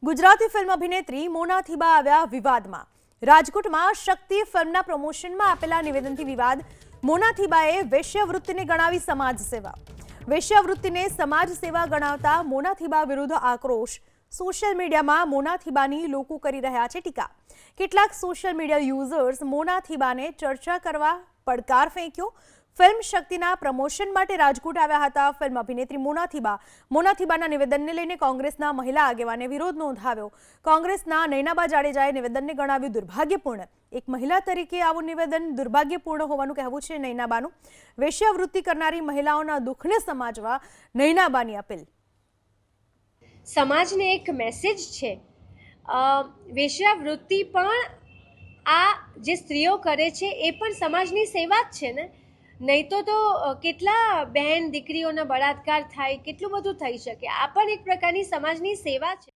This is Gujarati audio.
ગુજરાતી ફિલ્મ અભિનેત્રી મોના થીબા આવ્યા વિવાદમાં। રાજકોટમાં શક્તિ ફિલ્મના પ્રમોશનમાં આપેલા નિવેદનથી વિવાદ। મોના થીબાએ વેશ્યાવૃત્તિને ગણાવી સમાજ સેવા। વેશ્યાવૃત્તિને સમાજ સેવા ગણાવતા મોના થીબા વિરુદ્ધ આક્રોશ। સોશિયલ મીડિયામાં મોના થીબાની લોકો કરી રહ્યા છે ટીકા। કેટલાક સોશિયલ મીડિયા યુઝર્સ મોના થીબાને ચર્ચા કરવા પડકાર ફેંક્યો। ફિલ્મ શક્તિના પ્રમોશન માટે રાજકોટ આવ્યા હતા ફિલ્મ અભિનેત્રી મોના થીબાના નિવેદનને લઈને કોંગ્રેસના મહિલા આગેવાને વિરોધ નોંધાવ્યો। કોંગ્રેસના નૈનાબા જાડેજાએ નિવેદનને ગણાવ્યું દુર્ભાગ્યપૂર્ણ। એક મહિલા તરીકે આવું નિવેદન દુર્ભાગ્યપૂર્ણ હોવાનું કહેવું છે નૈનાબાનું। વેશ્યાવૃત્તિ કરનારી મહિલાઓના દુઃખને સમજવા નૈનાબાની અપીલ। સમાજને એક મેસેજ છે, વેશ્યાવૃત્તિ પણ આ જે સ્ત્રીઓ કરે છે એ પણ સમાજની સેવા જ છે ને। નહીં તો કેટલા બહેન દીકરીઓના બળાત્કાર થાય, કેટલું બધું થઈ શકે। આ પણ એક પ્રકારની સમાજની સેવા છે।